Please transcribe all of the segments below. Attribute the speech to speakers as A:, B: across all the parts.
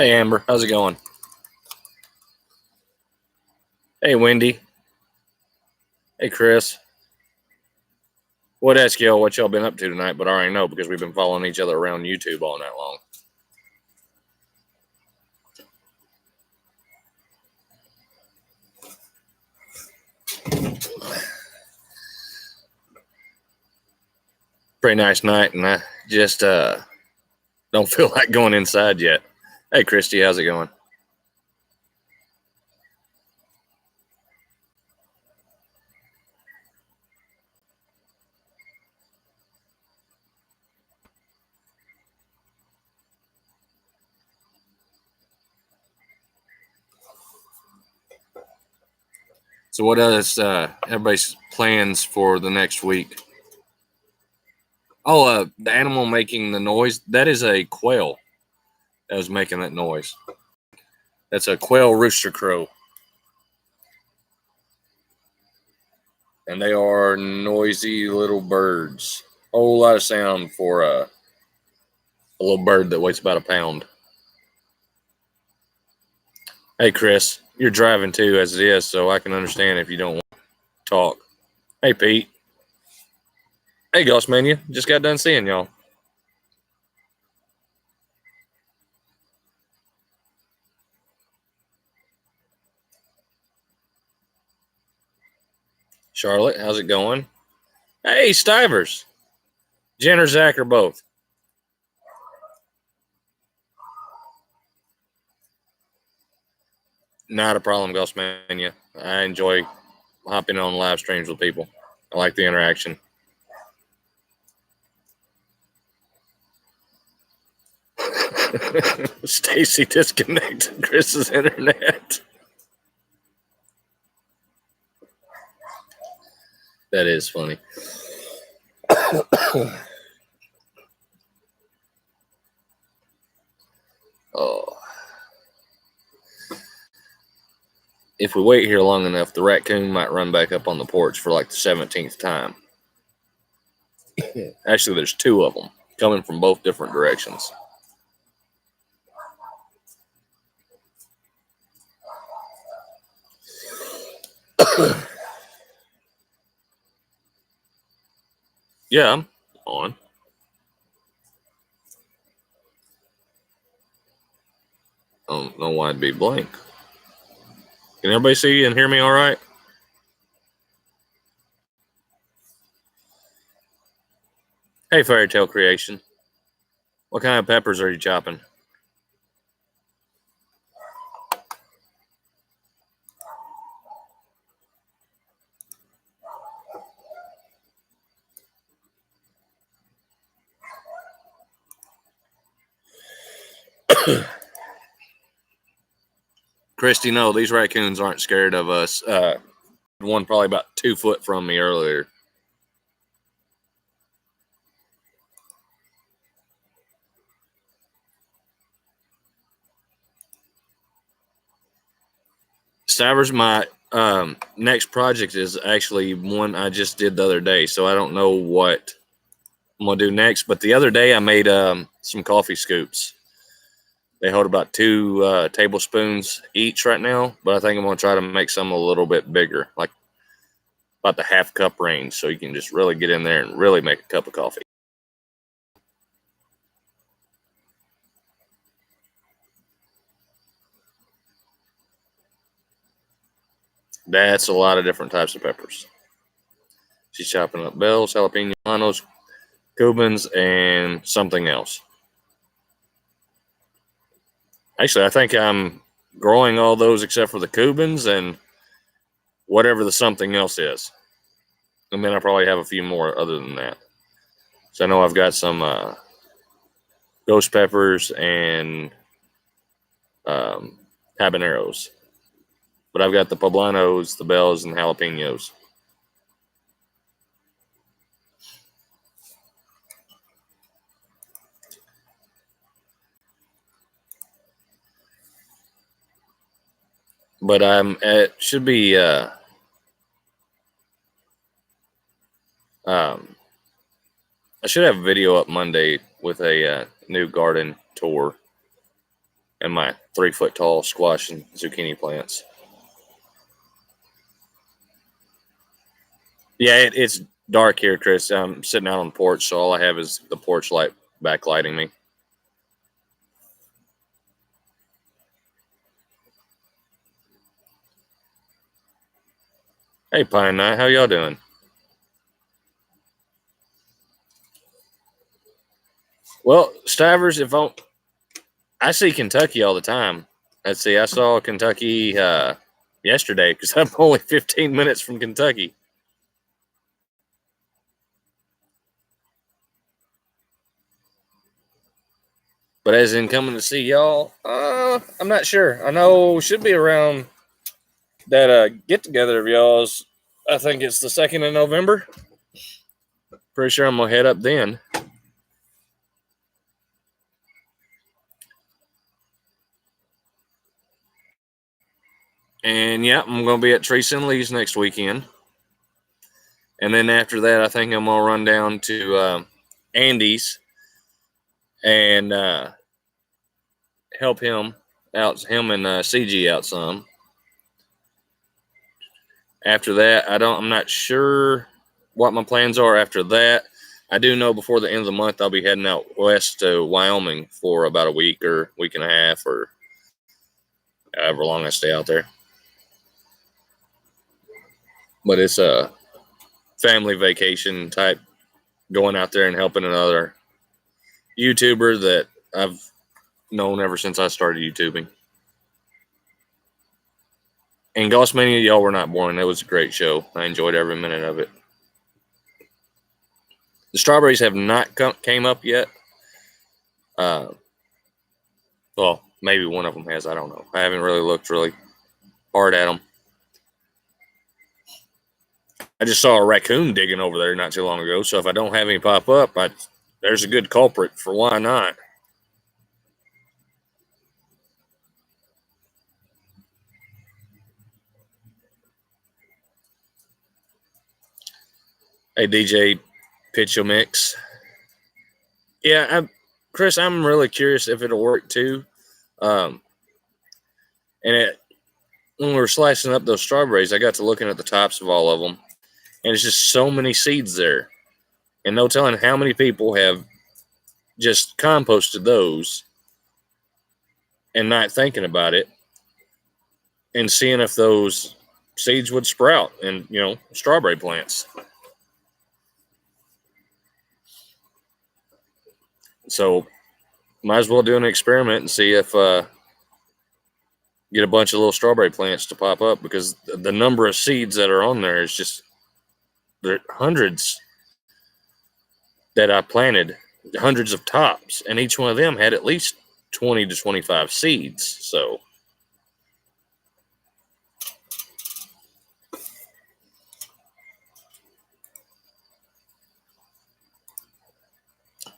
A: Hey, Amber. How's it going? Hey, Wendy. Hey, Chris. Would ask y'all what y'all been up to tonight, but I already know because we've been following each other around YouTube all night long. Pretty nice night, and I just don't feel like going inside yet. Hey, Christy. How's it going? So what else, everybody's plans for the next week? Oh, the animal making the noise, that is a quail that was making that noise. That's a quail rooster crow. And they are noisy little birds. A whole lot of sound for a little bird that weighs about a pound. Hey, Chris, you're driving too as it is, so I can understand if you don't want to talk. Hey, Pete. Hey, Ghost Mania. Just got done seeing y'all. Charlotte, how's it going? Hey, Stivers. Jen or Zach or both? Not a problem, Ghost Mania. I enjoy hopping on live streams with people. I like the interaction. Stacy disconnected Chris's internet. That is funny. Oh. If we wait here long enough, the raccoon might run back up on the porch for like the 17th time. Actually, there's two of them coming from both different directions. Yeah, I'm on. I don't know why it'd be blank. Can everybody see and hear me all right? Hey, Fairy Tale Creation. What kind of peppers are you chopping? Christy, no, these raccoons aren't scared of us. One probably about 2 foot from me earlier. Stivers, my next project is actually one I just did the other day, so I don't know what I'm going to do next. But the other day I made some coffee scoops. They hold about 2 tablespoons each right now, but I think I'm going to try to make some a little bit bigger, like about the half cup range, so you can just really get in there and really make a cup of coffee. That's a lot of different types of peppers. She's chopping up bells, jalapenos, Cubans, and something else. Actually, I think I'm growing all those except for the Cubans and whatever the something else is. And then I probably have a few more other than that. So I know I've got some ghost peppers and habaneros. But I've got the poblanos, the bells, and jalapenos. But it should be I should have a video up Monday with a new garden tour and my 3-foot tall squash and zucchini plants. Yeah, it's dark here, Chris. I'm sitting out on the porch, so all I have is the porch light backlighting me. Hey, Pine Knight, how y'all doing? Well, Stivers, I see Kentucky all the time. Let's see, I saw Kentucky yesterday because I'm only 15 minutes from Kentucky. But as in coming to see y'all, I'm not sure. I know should be around that get together of y'all's. I think it's the 2nd of November. Pretty sure I'm gonna head up then. And yeah, I'm gonna be at Trace and Lee's next weekend. And then after that, I think I'm gonna run down to Andy's and help him and CG out some. After that, I'm not sure what my plans are after that. I do know before the end of the month, I'll be heading out west to Wyoming for about a week or week and a half or however long I stay out there. But it's a family vacation type, going out there and helping another YouTuber that I've known ever since I started YouTubing. And Gossmania, y'all were not born. It was a great show. I enjoyed every minute of it. The strawberries have not came up yet. Well, maybe one of them has. I don't know. I haven't really looked really hard at them. I just saw a raccoon digging over there not too long ago. So if I don't have any pop up, there's a good culprit for why not. Hey, DJ Pitcho Mix. Yeah, Chris, I'm really curious if it'll work too. When we were slicing up those strawberries, I got to looking at the tops of all of them, and it's just so many seeds there. And no telling how many people have just composted those and not thinking about it and seeing if those seeds would sprout and, strawberry plants. So might as well do an experiment and see if get a bunch of little strawberry plants to pop up, because the number of seeds that are on there is just, there are hundreds that I planted, hundreds of tops, and each one of them had at least 20 to 25 seeds. So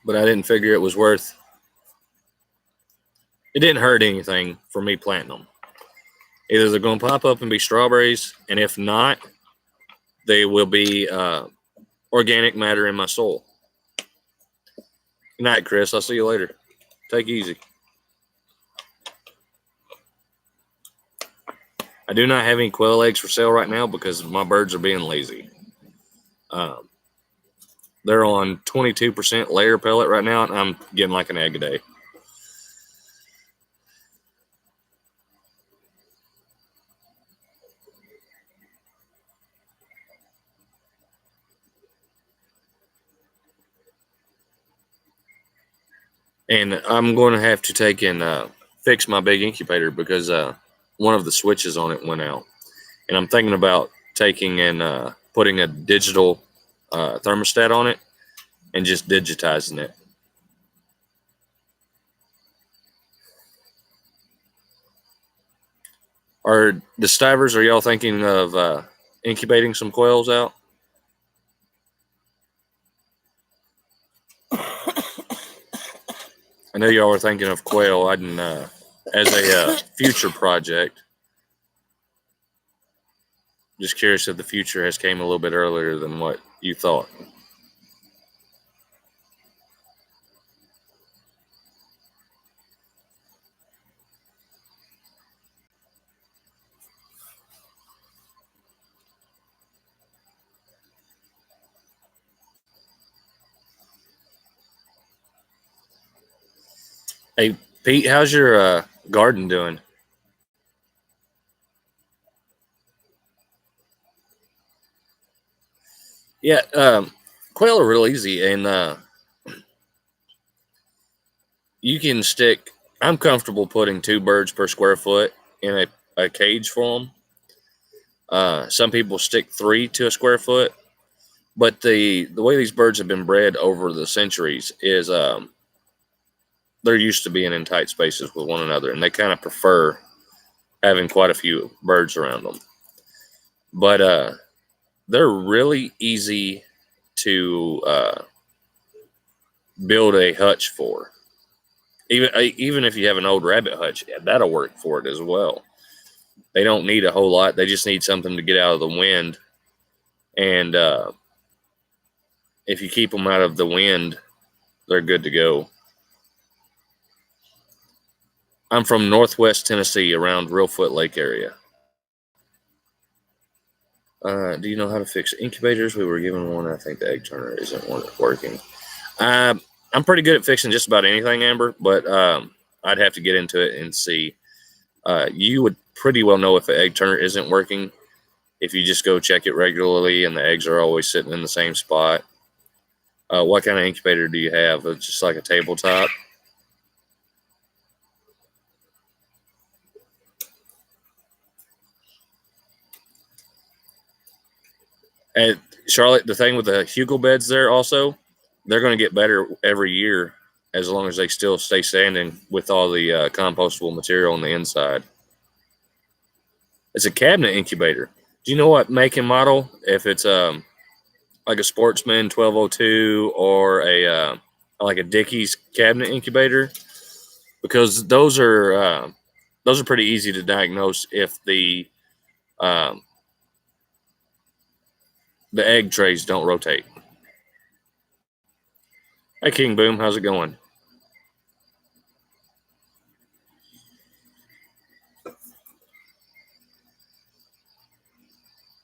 A: but I didn't figure it was worth. It didn't hurt anything for me planting them. Either they're going to pop up and be strawberries, and if not, they will be organic matter in my soil. Good night, Chris. I'll see you later. Take it easy. I do not have any quail eggs for sale right now because my birds are being lazy. They're on 22% layer pellet right now, and I'm getting like an egg a day. And I'm going to have to take and fix my big incubator because one of the switches on it went out. And I'm thinking about taking and putting a digital thermostat on it and just digitizing it. Are the Stivers, are y'all thinking of incubating some quails out? I know y'all were thinking of quail. I didn't, as a future project. Just curious if the future has came a little bit earlier than what you thought. Hey, Pete, how's your garden doing? Yeah, quail are real easy, and you can stick. I'm comfortable putting 2 birds per square foot in a cage for them. Some people stick 3 to a square foot, but the way these birds have been bred over the centuries is they're used to being in tight spaces with one another, and they kind of prefer having quite a few birds around them. But they're really easy to build a hutch for. Even if you have an old rabbit hutch, yeah, that'll work for it as well. They don't need a whole lot. They just need something to get out of the wind. And if you keep them out of the wind, they're good to go. I'm from Northwest Tennessee, around Reelfoot Lake area. Do you know how to fix incubators? We were given one. I think the egg turner isn't working. I'm pretty good at fixing just about anything, Amber, but I'd have to get into it and see. You would pretty well know if an egg turner isn't working if you just go check it regularly and the eggs are always sitting in the same spot. What kind of incubator do you have? It's just like a tabletop. And Charlotte, the thing with the hugel beds there also, they're going to get better every year as long as they still stay standing with all the compostable material on the inside. It's a cabinet incubator. Do you know what make and model? If it's like a Sportsman 1202 or a like a Dickies cabinet incubator, because those are pretty easy to diagnose if the egg trays don't rotate. Hey, King Boom, how's it going?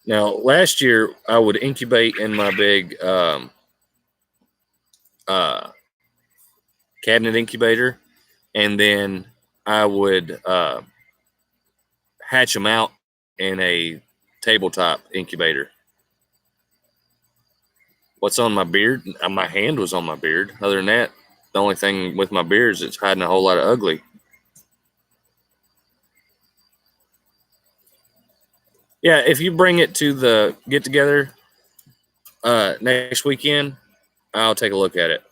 A: Now, last year I would incubate in my big uh, cabinet incubator, and then I would hatch them out in a tabletop incubator. What's on my beard? My hand was on my beard. Other than that, the only thing with my beard is it's hiding a whole lot of ugly. Yeah, if you bring it to the get together next weekend, I'll take a look at it.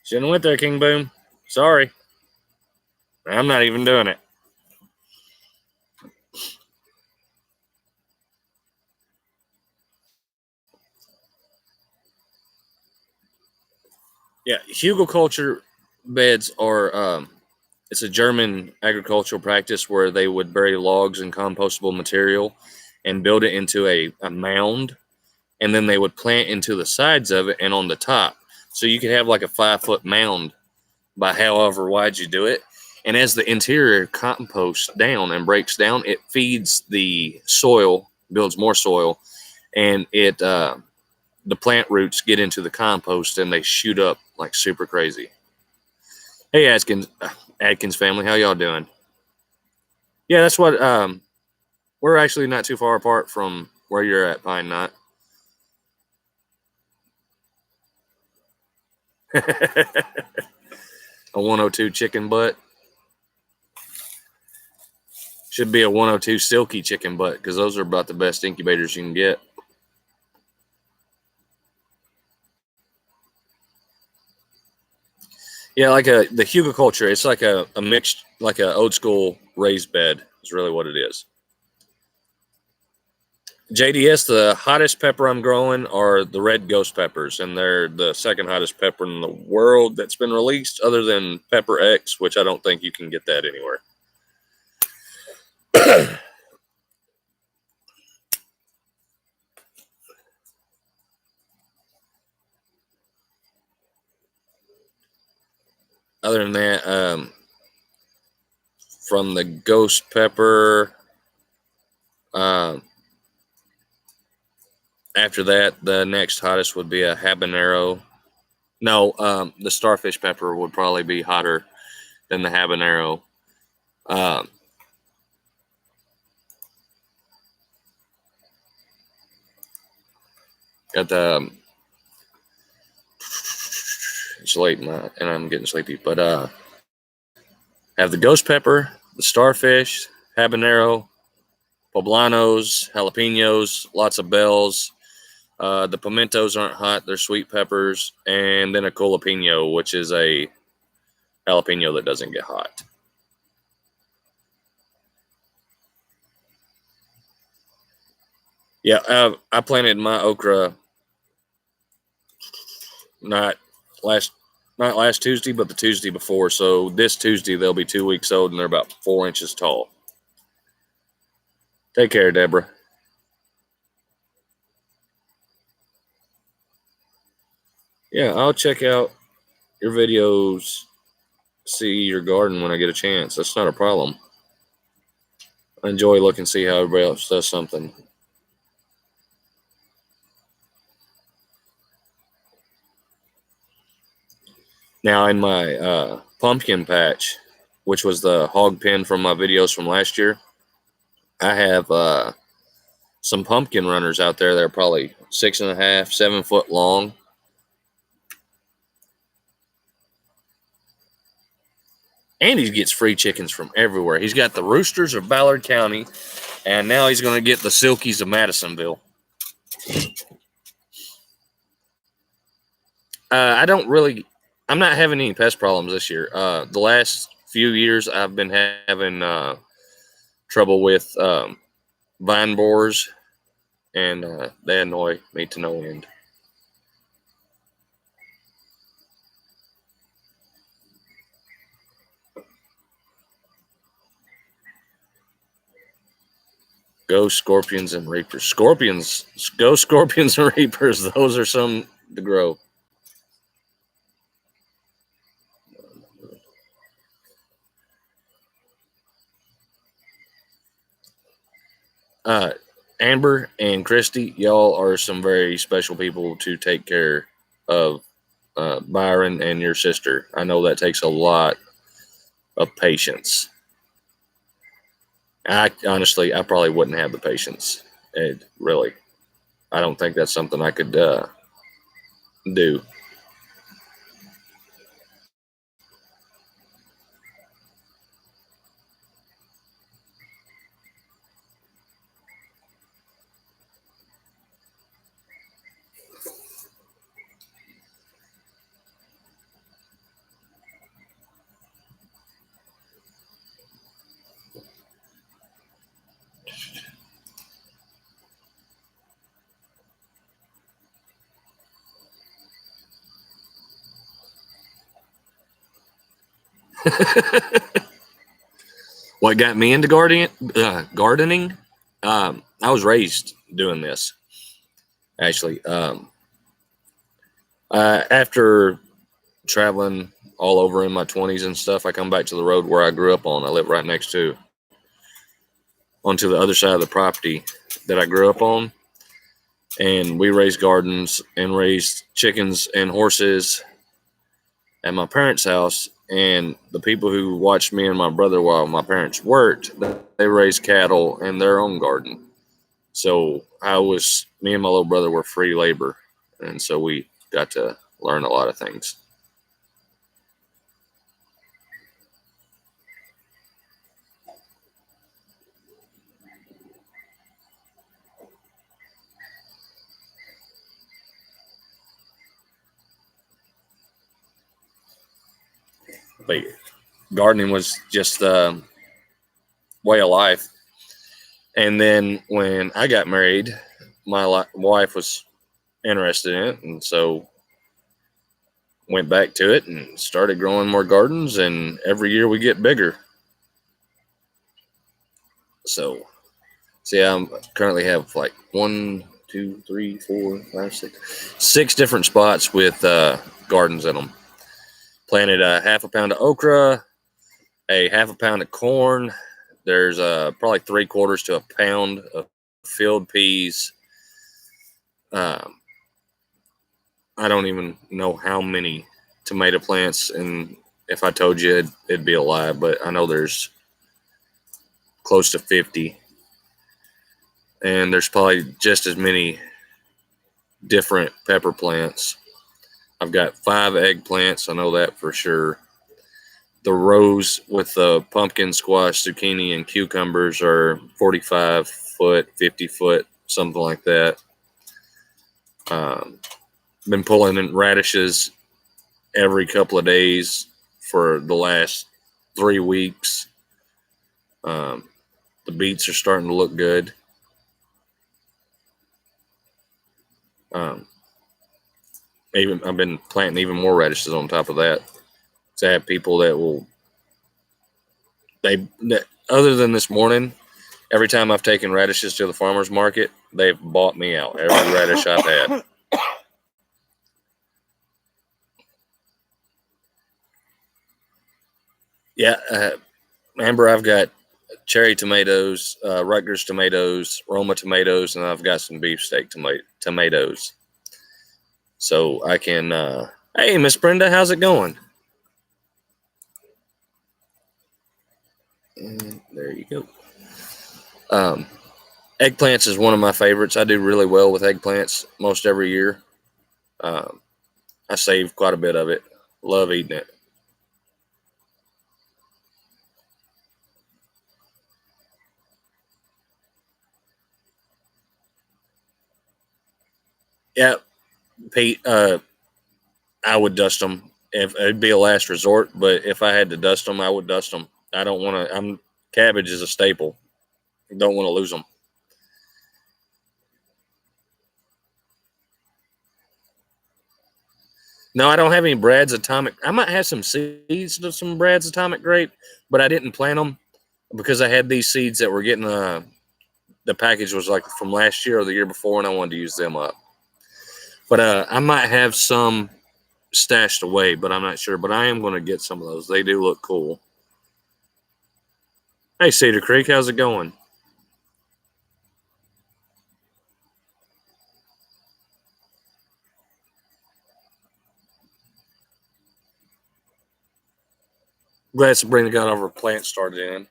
A: Shouldn't have went there, King Boom. Sorry. I'm not even doing it. Yeah, hugelkultur beds are it's a German agricultural practice where they would bury logs in compostable material and build it into a mound, and then they would plant into the sides of it and on the top. So you could have like a 5-foot mound by however wide you do it. And as the interior composts down and breaks down, it feeds the soil, builds more soil, and it the plant roots get into the compost and they shoot up like super crazy. Hey, Adkins family, how y'all doing? Yeah, that's what we're actually not too far apart from where you're at, Pine Knot. A 102 chicken butt. Should be a 102 silky chicken butt because those are about the best incubators you can get. Yeah, like the hugelkultur, it's like a mixed, like a old school raised bed is really what it is. JDS, the hottest pepper I'm growing are the red ghost peppers, and they're the second hottest pepper in the world that's been released, other than Pepper X, which I don't think you can get that anywhere. Other than that, from the ghost pepper, After that, the next hottest would be a habanero. No, the starfish pepper would probably be hotter than the habanero. Um, got the it's late and I'm getting sleepy, but have the ghost pepper, the starfish, habanero, poblanos, jalapenos, lots of bells. The pimentos aren't hot; they're sweet peppers, and then a jalapeno, which is a jalapeno that doesn't get hot. Yeah, I planted my okra not last not last Tuesday, but the Tuesday before. So this Tuesday they'll be 2 weeks old and they're about 4 inches tall. Take care, Deborah. Yeah, I'll check out your videos, see your garden when I get a chance. That's not a problem. I enjoy looking, see how everybody else does something. Now in my pumpkin patch, which was the hog pen from my videos from last year, I have some pumpkin runners out there that are probably 6.5, 7 foot long. And he gets free chickens from everywhere. He's got the Roosters of Ballard County, and now he's going to get the Silkies of Madisonville. I'm not having any pest problems this year. The last few years, I've been having trouble with vine borers, and they annoy me to no end. Go Scorpions and Reapers. Go Scorpions and Reapers. Those are some to grow. Amber and Christy, y'all are some very special people to take care of Byron and your sister. I know that takes a lot of patience. I probably wouldn't have the patience. Really, I don't think that's something I could do. What got me into gardening? I was raised doing this. Actually, after traveling all over in my 20s and stuff, I come back to the road where I grew up on. I live right next to, onto the other side of the property that I grew up on. And we raised gardens and raised chickens and horses at my parents' house. And the people who watched me and my brother while my parents worked, they raised cattle in their own garden. So me and my little brother were free labor. And so we got to learn a lot of things. But gardening was just way of life. And then when I got married, my wife was interested in it, and so went back to it and started growing more gardens, and every year we get bigger. So see, I currently have like 1, 2, 3, 4, 5, 6 different spots with gardens in them. Planted a half a pound of okra, a half a pound of corn. There's probably 3/4 to a pound of field peas, Um, I don't even know how many tomato plants, and if I told you, it'd be a lie, but I know there's close to 50, and there's probably just as many different pepper plants. I've got 5 eggplants, I know that for sure. The rows with the pumpkin, squash, zucchini, and cucumbers are 45 foot, 50 foot, something like that. Been pulling in radishes every couple of days for the last 3 weeks. The beets are starting to look good. Even I've been planting even more radishes on top of that. So I have people that will other than this morning, every time I've taken radishes to the farmer's market, they've bought me out every radish I've had. Yeah, Amber, I've got cherry tomatoes, Rutgers tomatoes, Roma tomatoes, and I've got some beefsteak tomatoes. So I can, hey, Miss Brenda, how's it going? And there you go. Eggplants is one of my favorites. I do really well with eggplants most every year. I save quite a bit of it. Love eating it. Yeah, Pete, I would dust them if it'd be a last resort. But if I had to dust them, I would dust them. I don't want to. Cabbage is a staple. Don't want to lose them. No, I don't have any Brad's Atomic. I might have some seeds of some Brad's Atomic Grape, but I didn't plant them because I had these seeds that were getting the package was like from last year or the year before, and I wanted to use them up. But I might have some stashed away, but I'm not sure. But I am going to get some of those. They do look cool. Hey, Cedar Creek, how's it going? Glad Sabrina got all her plants started in.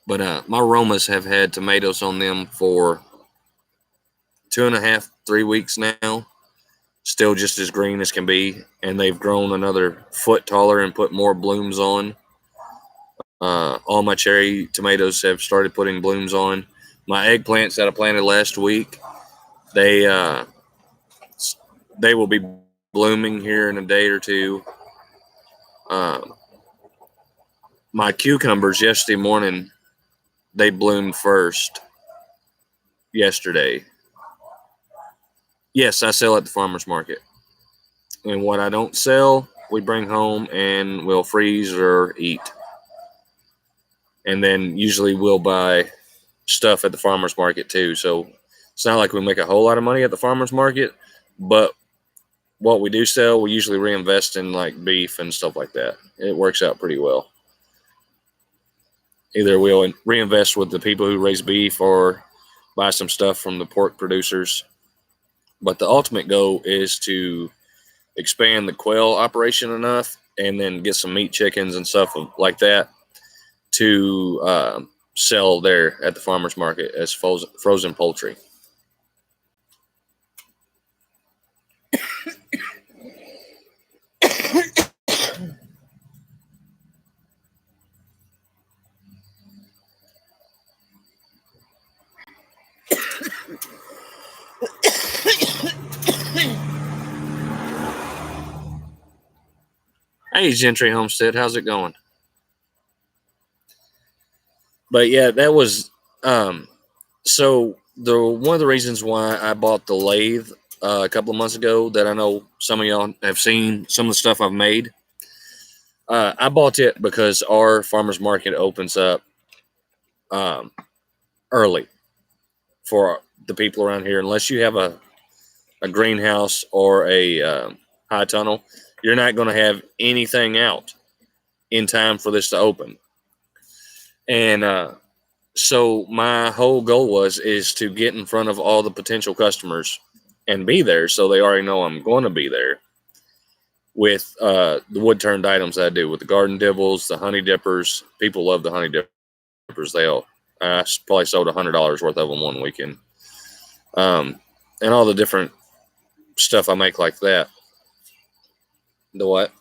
A: But my Romas have had tomatoes on them for 2.5, 3 weeks now. Still just as green as can be, and they've grown another foot taller and put more blooms on. All my cherry tomatoes have started putting blooms on. My eggplants that I planted last week, they will be blooming here in a day or two. My cucumbers yesterday morning, they bloomed first yesterday. Yes, I sell at the farmer's market. And what I don't sell, we bring home and we'll freeze or eat. And then usually we'll buy stuff at the farmer's market too. So it's not like we make a whole lot of money at the farmer's market, but what we do sell, we usually reinvest in like beef and stuff like that. It works out pretty well. Either we'll reinvest with the people who raise beef or buy some stuff from the pork producers. But the ultimate goal is to expand the quail operation enough and then get some meat chickens and stuff like that to sell there at the farmer's market as frozen poultry. Hey, Gentry Homestead, how's it going? But yeah, that was so one of the reasons why I bought the lathe a couple of months ago that I know some of y'all have seen some of the stuff I've made. I bought it because our farmer's market opens up early for the people around here. Unless you have a greenhouse or a high tunnel, you're not going to have anything out in time for this to open. And so my whole goal is to get in front of all the potential customers and be there, so they already know I'm going to be there with the wood turned items that I do with the garden dibbles, the honey dippers. People love the honey dippers. I probably sold $100 worth of them one weekend. And all the different stuff I make like that. The what?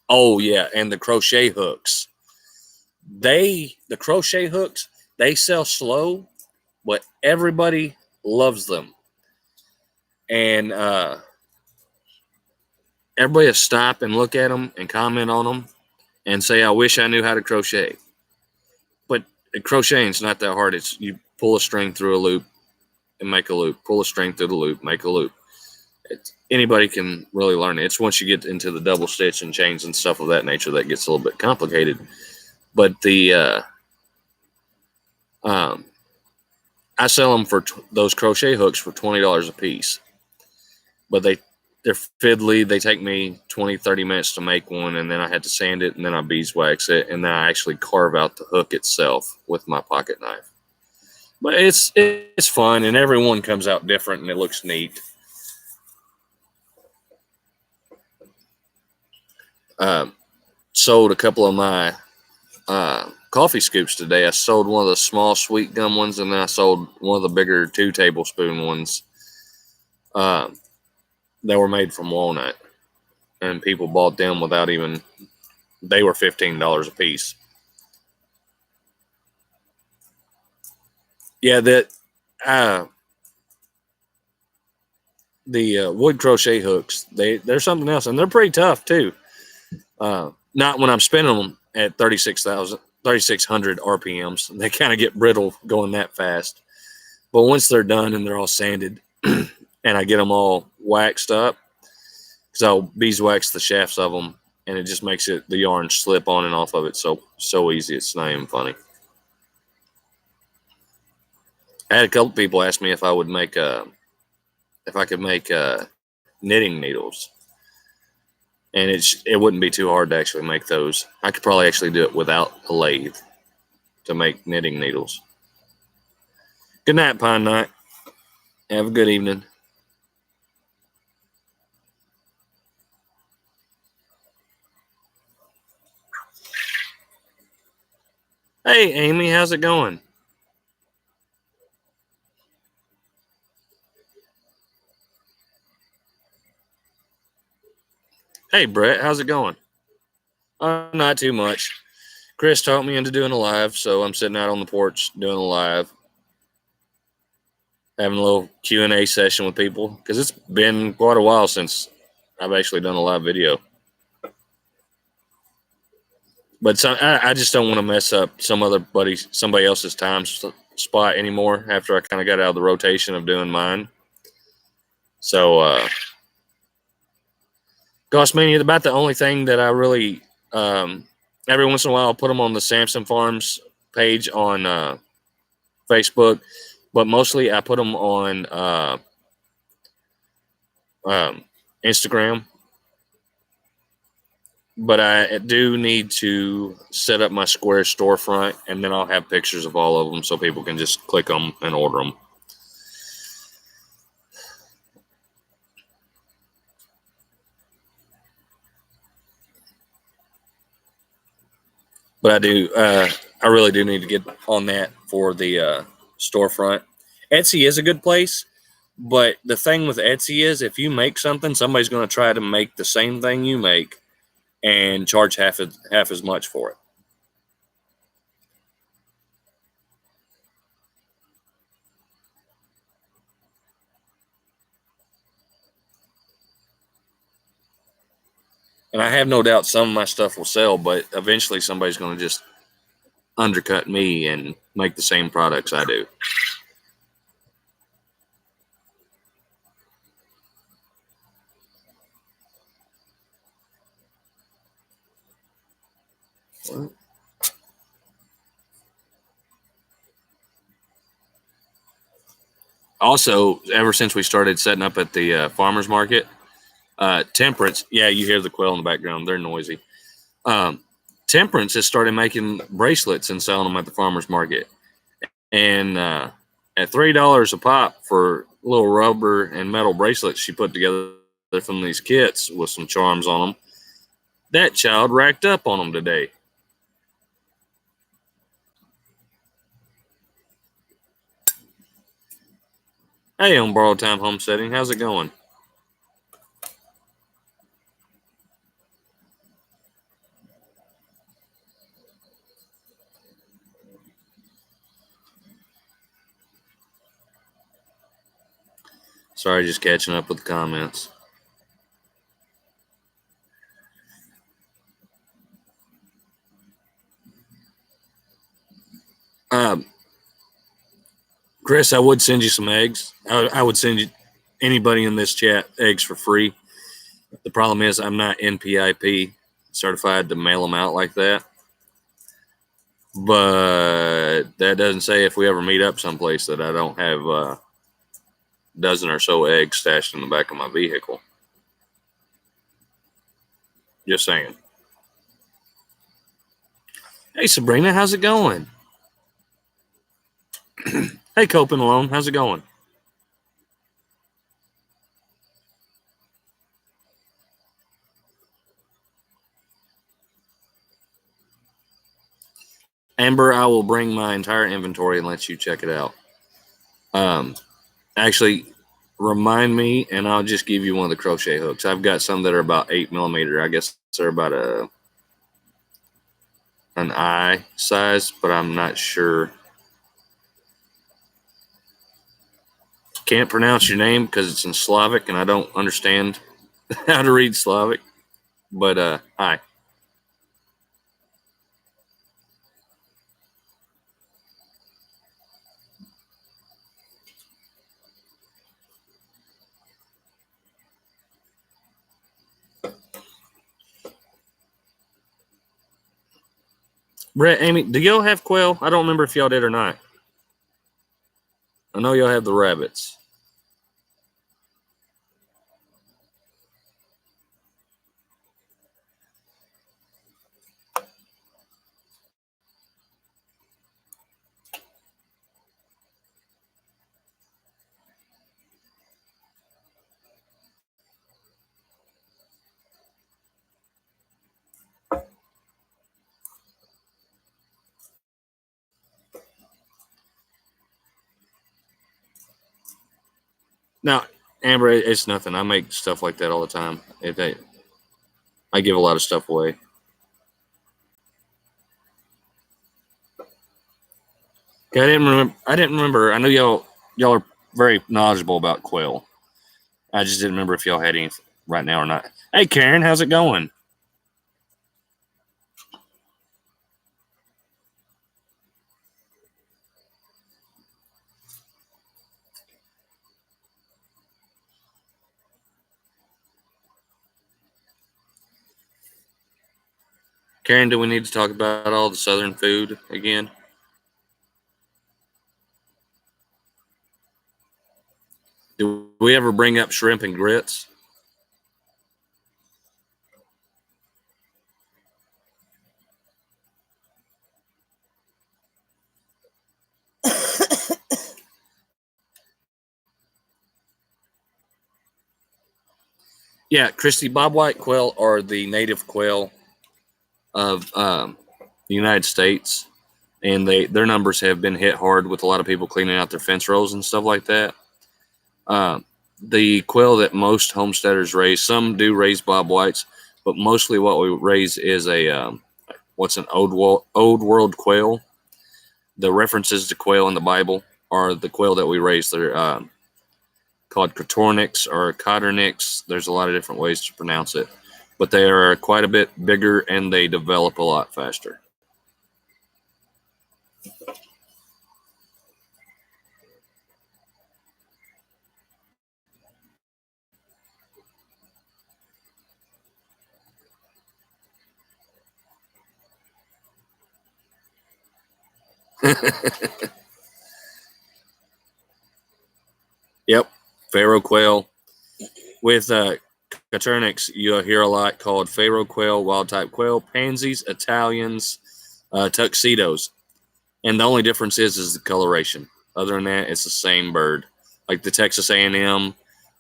A: Oh yeah, and the crochet hooks. The crochet hooks, they sell slow, but everybody loves them. And everybody will stop and look at them and comment on them and say, I wish I knew how to crochet. But crocheting's not that hard. It's you pull a string through a loop and make a loop, pull a string through the loop, make a loop. Anybody can really learn it. It's once you get into the double stitch and chains and stuff of that nature that gets a little bit complicated. But I sell them for those crochet hooks for $20 a piece. But they're fiddly. They take me 20-30 minutes to make one, and then I had to sand it, and then I beeswax it, and then I actually carve out the hook itself with my pocket knife. But it's fun, and every one comes out different, and it looks neat. Sold a couple of my coffee scoops today. I sold one of the small sweet gum ones, and then I sold one of the bigger 2 tablespoon ones that were made from walnut, and people bought them without even, they were $15 a piece. Yeah, the wood crochet hooks, they're something else, and they're pretty tough too. Not when I'm spinning them at 3,600 RPMs. They kind of get brittle going that fast. But once they're done and they're all sanded and I get them all waxed up, because I'll beeswax the shafts of them, and it just makes the yarn slip on and off of it so easy. It's not even funny. I had a couple people ask me if I would make if I could make knitting needles. And it wouldn't be too hard to actually make those. I could probably actually do it without a lathe to make knitting needles. Good night, Pine Knot. Have a good evening. Hey, Amy, how's it going? Hey, Brett, how's it going? Not too much. Chris talked me into doing a live, so I'm sitting out on the porch doing a live, having a little Q&A session with people, because it's been quite a while since I've actually done a live video. But I just don't want to mess up somebody else's time spot anymore after I kind of got out of the rotation of doing mine. So, Gossmania, about the only thing that I really, every once in a while, I'll put them on the Sampson Farms page on Facebook, but mostly I put them on Instagram. But I do need to set up my Square storefront, and then I'll have pictures of all of them so people can just click them and order them. But I really do need to get on that for the storefront. Etsy is a good place, but the thing with Etsy is if you make something, somebody's going to try to make the same thing you make and charge half as much for it. And I have no doubt some of my stuff will sell, but eventually somebody's going to just undercut me and make the same products I do. What? Also, ever since we started setting up at the farmer's market, Temperance, yeah, you hear the quail in the background. They're noisy. Temperance has started making bracelets and selling them at the farmer's market. And at $3 a pop for little rubber and metal bracelets she put together from these kits with some charms on them, that child racked up on them today. Hey, on Borrowed Time Homesteading, how's it going? Sorry, just catching up with the comments. Chris, I would send you some eggs. I would send you, anybody in this chat, eggs for free. The problem is I'm not NPIP certified to mail them out like that. But that doesn't say if we ever meet up someplace that I don't have a dozen or so eggs stashed in the back of my vehicle. Just saying. Hey, Sabrina, how's it going? Hey, Coping Alone, how's it going? Amber, I will bring my entire inventory and let you check it out. Actually, remind me, and I'll just give you one of the crochet hooks. I've got some that are about 8mm. I guess they're about an eye size, but I'm not sure. Can't pronounce your name because it's in Slavic, and I don't understand how to read Slavic. But hi. Brett, Amy, do y'all have quail? I don't remember if y'all did or not. I know y'all have the rabbits. Now, Amber, it's nothing. I make stuff like that all the time. I give a lot of stuff away. Okay, I didn't remember. I know y'all are very knowledgeable about quail. I just didn't remember if y'all had any right now or not. Hey, Karen, how's it going? Karen, do we need to talk about all the Southern food again? Do we ever bring up shrimp and grits? Yeah, Christy, bobwhite quail are the native quail of the United States, and their numbers have been hit hard with a lot of people cleaning out their fence rows and stuff like that. The quail that most homesteaders raise, some do raise bobwhites, but mostly what we raise is what's an old world quail. The references to quail in the Bible are the quail that we raise. They're called cotornix or cotternix. There's a lot of different ways to pronounce it, but they are quite a bit bigger and they develop a lot faster. Yep, Pharaoh quail with Coturnix, you'll hear a lot called Pharaoh quail, wild type quail, pansies, Italians, tuxedos. And the only difference is the coloration. Other than that, it's the same bird. Like the Texas A&M,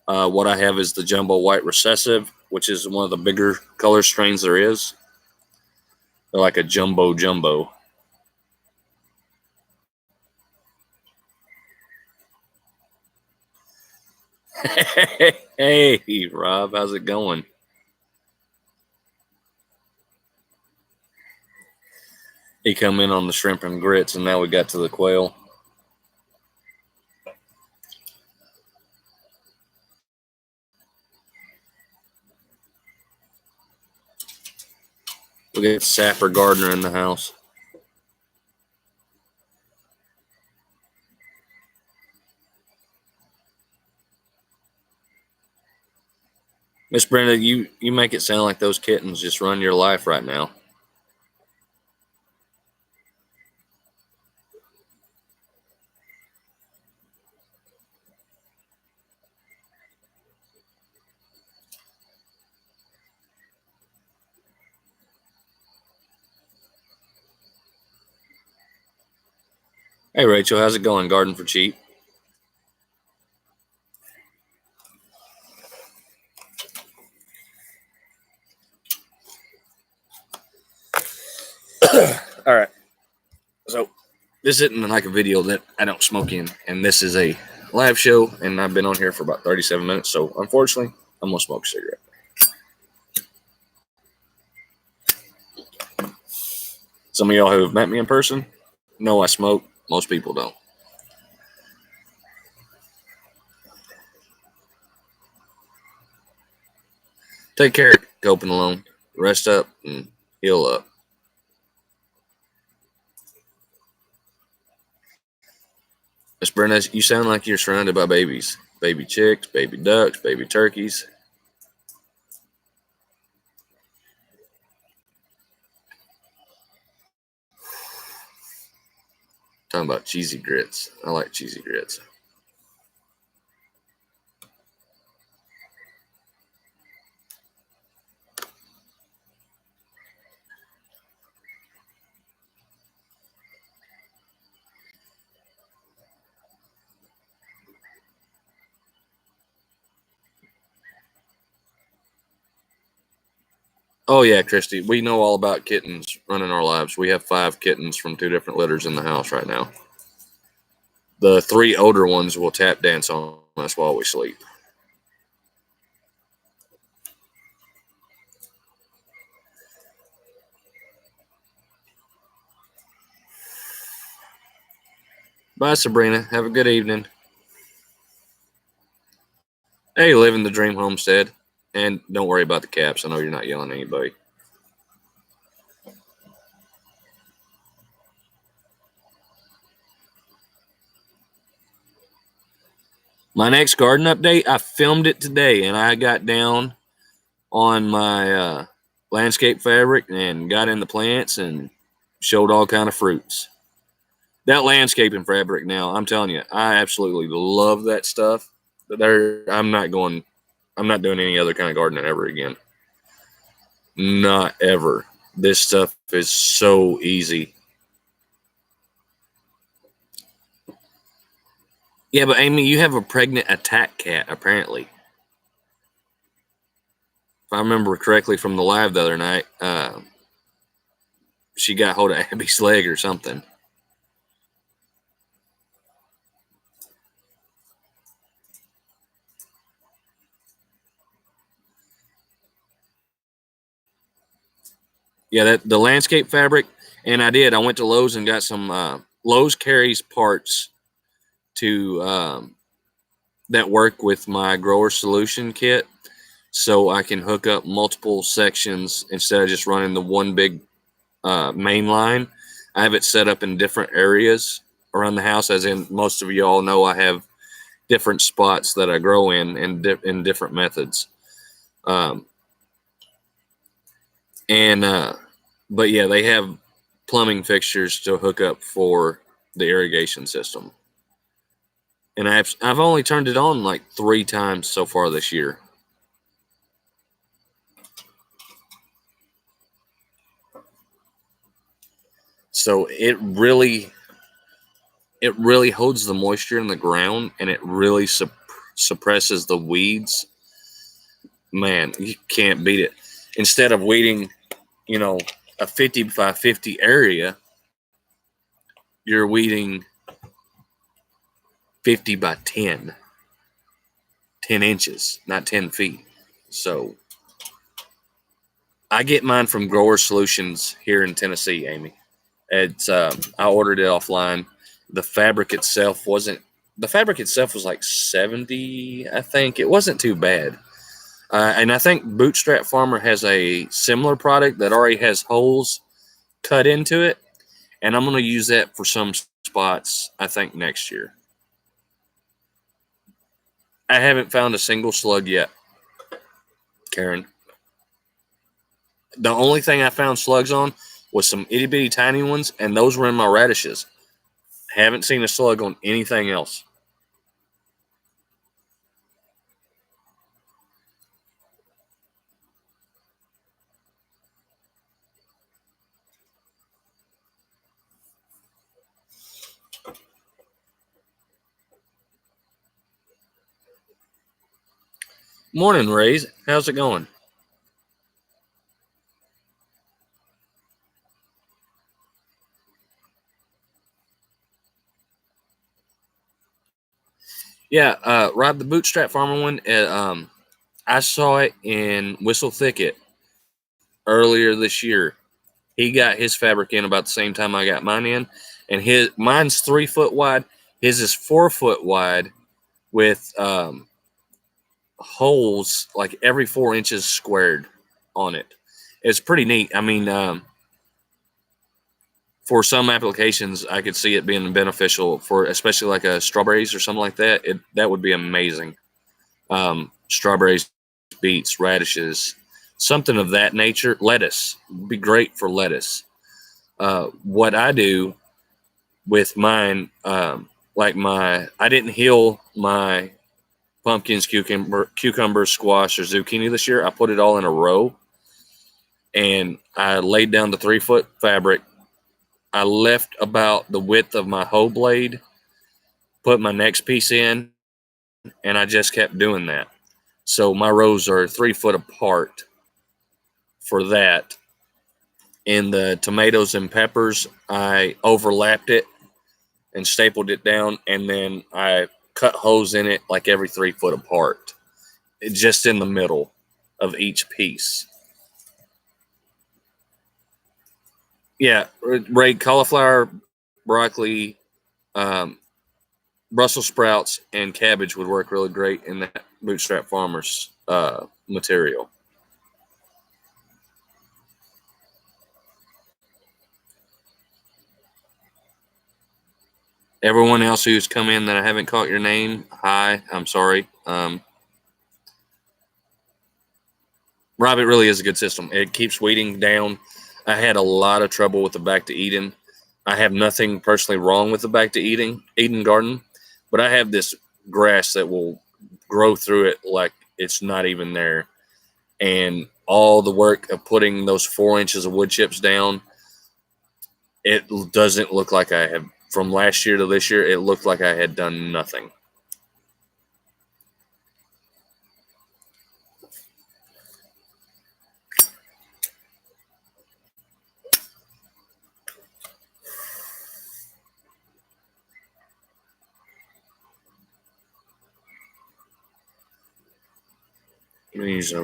A: what I have is the jumbo white recessive, which is one of the bigger color strains there is. They're like a jumbo. Hey, Rob, how's it going? He come in on the shrimp and grits, and now we got to the quail. We got Sapper Gardner in the house. Miss Brenda, you make it sound like those kittens just run your life right now. Hey, Rachel, how's it going? Garden for cheap. All right. So this isn't like a video that I don't smoke in, and this is a live show, and I've been on here for about 37 minutes. So unfortunately, I'm gonna smoke a cigarette. Some of y'all who have met me in person know I smoke. Most people don't. Take care, coping alone. Rest up and heal up. Miss Brenda, you sound like you're surrounded by babies. Baby chicks, baby ducks, baby turkeys. Talking about cheesy grits. I like cheesy grits. Oh yeah, Christy, we know all about kittens running our lives. We have 5 kittens from 2 different litters in the house right now. The 3 older ones will tap dance on us while we sleep. Bye, Sabrina. Have a good evening. Hey, living the dream homestead. And don't worry about the caps. I know you're not yelling at anybody. My next garden update, I filmed it today, and I got down on my landscape fabric and got in the plants and showed all kind of fruits. That landscaping fabric now, I'm telling you, I absolutely love that stuff. But I'm not doing any other kind of gardening ever again. Not ever. This stuff is so easy. Yeah, but Amy, you have a pregnant attack cat, apparently. If I remember correctly from the live the other night, she got hold of Abby's leg or something. Yeah, the landscape fabric, and I went to Lowe's and got some. Lowe's carries parts to that work with my grower solution kit, so I can hook up multiple sections instead of just running the one big main line. I have it set up in different areas around the house, as in most of you all know I have different spots that I grow in different methods. But yeah, they have plumbing fixtures to hook up for the irrigation system. And I've only turned it on like 3 times so far this year. So it really holds the moisture in the ground, and it really suppresses the weeds. Man, you can't beat it. Instead of weeding, a 50 by 50 area, you're weeding 50 by 10 inches, not 10 feet. So I get mine from Grower Solutions here in Tennessee, Amy. It's I ordered it offline. The fabric itself was like 70, I think. It wasn't too bad. And I think Bootstrap Farmer has a similar product that already has holes cut into it. And I'm going to use that for some spots, I think, next year. I haven't found a single slug yet, Karen. The only thing I found slugs on was some itty bitty tiny ones, and those were in my radishes. Haven't seen a slug on anything else. Morning, Rays. How's it going? Yeah, Rob, the Bootstrap Farmer one, I saw it in Whistle Thicket earlier this year. He got his fabric in about the same time I got mine in, and mine's 3 foot wide. His is 4 foot wide with holes like every 4 inches squared on it. It's pretty neat. I mean, for some applications, I could see it being beneficial for, especially like strawberries or something like that. That would be amazing. Strawberries, beets, radishes, something of that nature. Lettuce would be great for lettuce. What I do with mine, I didn't heal my pumpkins, cucumber, squash, or zucchini this year. I put it all in a row, and I laid down the 3 foot fabric. I left about the width of my hoe blade, put my next piece in, and I just kept doing that. So my rows are 3 foot apart for that. In the tomatoes and peppers, I overlapped it and stapled it down, and then I cut holes in it like every 3 foot apart, just in the middle of each piece. Yeah, Ray, cauliflower, broccoli, Brussels sprouts, and cabbage would work really great in that Bootstrap Farmer's material. Everyone else who's come in that I haven't caught your name, hi, I'm sorry. Rob, it really is a good system. It keeps weeding down. I had a lot of trouble with the Back to Eden. I have nothing personally wrong with the Back to Eden garden, but I have this grass that will grow through it like it's not even there. And all the work of putting those 4 inches of wood chips down, it doesn't look like I have, from last year to this year, it looked like I had done nothing.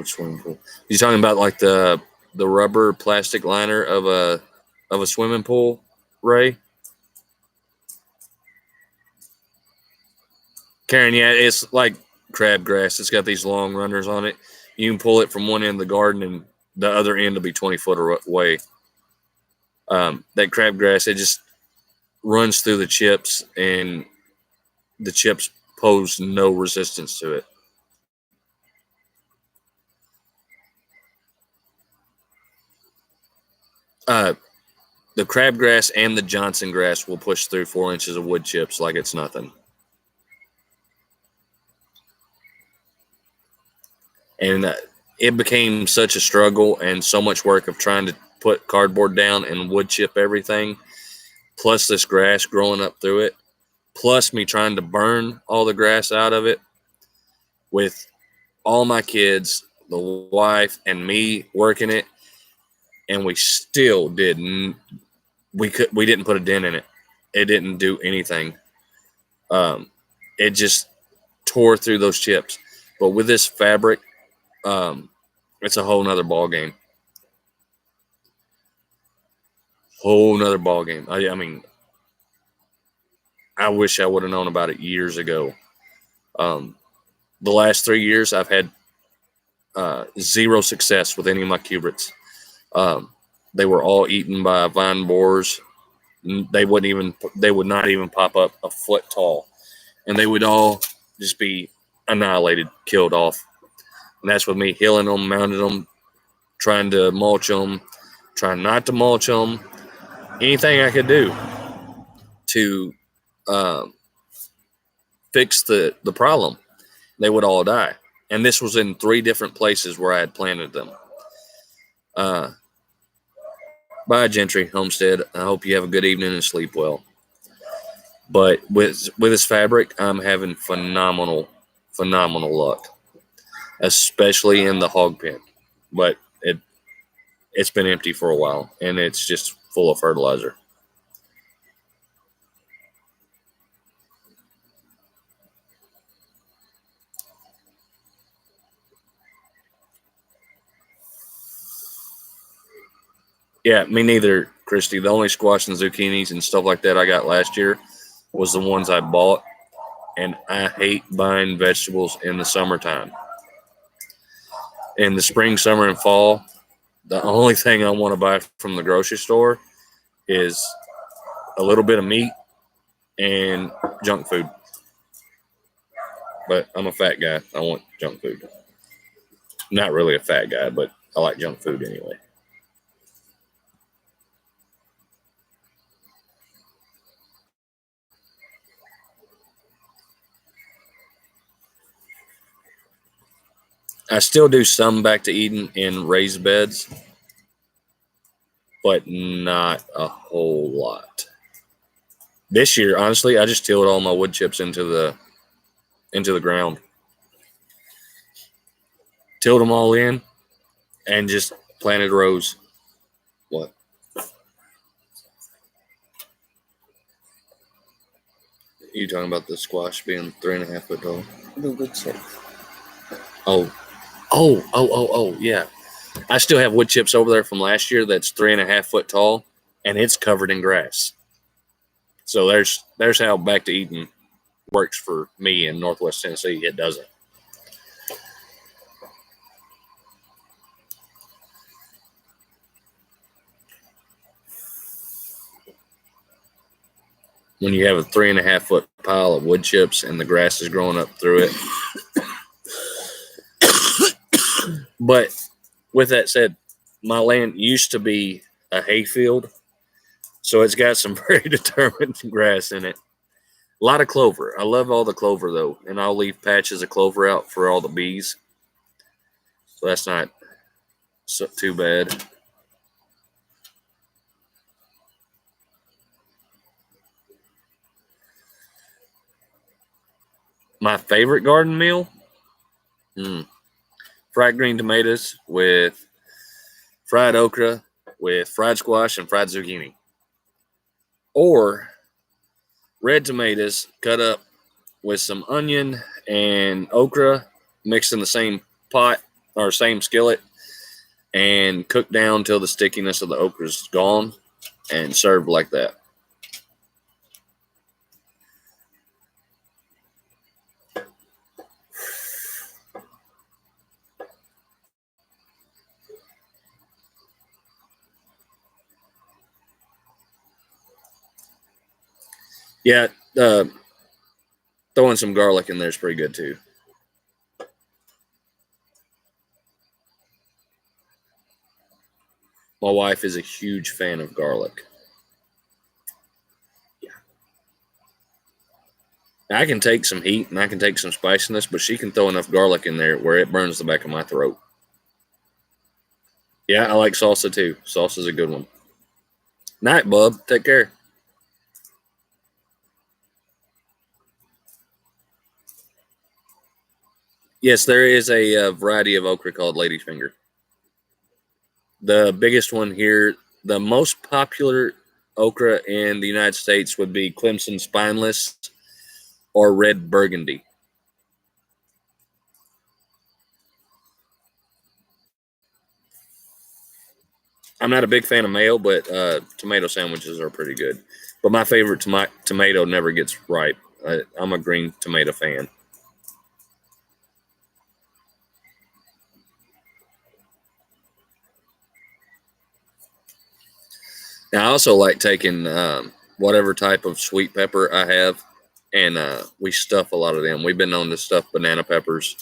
A: Swimming pool. You talking about like the rubber plastic liner of a swimming pool, Ray? Karen, yeah, it's like crabgrass. It's got these long runners on it. You can pull it from one end of the garden, and the other end will be 20 foot away. That crabgrass, it just runs through the chips, and the chips pose no resistance to it. The crabgrass and the Johnson grass will push through 4 inches of wood chips like it's nothing. And it became such a struggle and so much work of trying to put cardboard down and wood chip everything plus this grass growing up through it, plus me trying to burn all the grass out of it with all my kids, the wife, and me working it, and we still didn't. We didn't put a dent in it. It didn't do anything. It just tore through those chips. But with this fabric, it's a whole nother ball game. Whole nother ball game. I mean, I wish I would have known about it years ago. The last 3 years, I've had zero success with any of my cubrets. They were all eaten by vine borers. They would not even pop up a foot tall, and they would all just be annihilated, killed off. And that's with me hilling them, mounting them, trying to mulch them, trying not to mulch them, anything I could do to fix the problem. They would all die. And this was in 3 different places where I had planted them. Bye, Gentry Homestead. I hope you have a good evening and sleep well. But with this fabric, I'm having phenomenal luck, especially in the hog pen. But it's been empty for a while, and it's just full of fertilizer. Yeah, me neither, Christy. The only squash and zucchinis and stuff like that I got last year was the ones I bought, and I hate buying vegetables in the summertime. In the spring, summer, and fall, the only thing I want to buy from the grocery store is a little bit of meat and junk food. But I'm a fat guy. I want junk food. Not really a fat guy, but I like junk food anyway. I still do some back to Eden in raised beds, but not a whole lot. This year, honestly, I just tilled all my wood chips into the ground. Tilled them all in and just planted rows. What? You talking about the squash being 3.5 foot tall?
B: The wood chip.
A: Oh, yeah. I still have wood chips over there from last year that's 3.5 foot tall, and it's covered in grass. So there's how back to Eden works for me in Northwest Tennessee. It doesn't. When you have a 3.5 foot pile of wood chips and the grass is growing up through it. But with that said, my land used to be a hayfield, so it's got some very determined grass in it. A lot of clover. I love all the clover, though, and I'll leave patches of clover out for all the bees. So that's not too bad. My favorite garden meal? Fried green tomatoes with fried okra, with fried squash and fried zucchini. Or red tomatoes cut up with some onion and okra mixed in the same pot or same skillet and cooked down till the stickiness of the okra is gone and served like that. Yeah, throwing some garlic in there is pretty good too. My wife is a huge fan of garlic. Yeah. I can take some heat and I can take some spiciness, but she can throw enough garlic in there where it burns the back of my throat. Yeah, I like salsa too. Salsa's a good one. Night, bub. Take care. Yes, there is a variety of okra called ladyfinger. The biggest one here, the most popular okra in the United States would be Clemson spineless or red burgundy. I'm not a big fan of mayo, but tomato sandwiches are pretty good. But my favorite tomato never gets ripe. I'm a green tomato fan. Now, I also like taking whatever type of sweet pepper I have, and we stuff a lot of them. We've been known to stuff banana peppers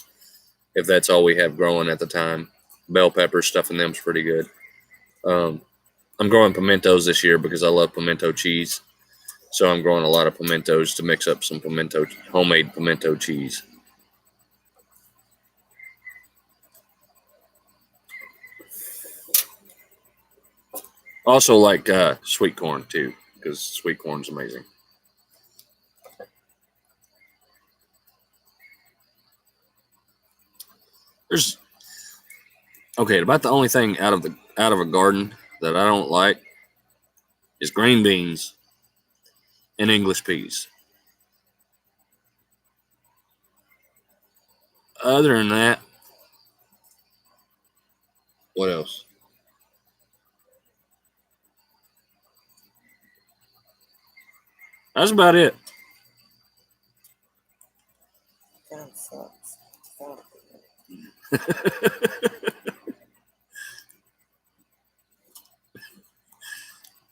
A: if that's all we have growing at the time. Bell peppers, stuffing them's pretty good. I'm growing pimentos this year because I love pimento cheese. So I'm growing a lot of pimentos to mix up some homemade pimento cheese. Also like sweet corn too, because sweet corn's amazing. There's about the only thing out of a garden that I don't like is green beans and English peas. Other than that, what else? That's about it.
B: Kind of sucks.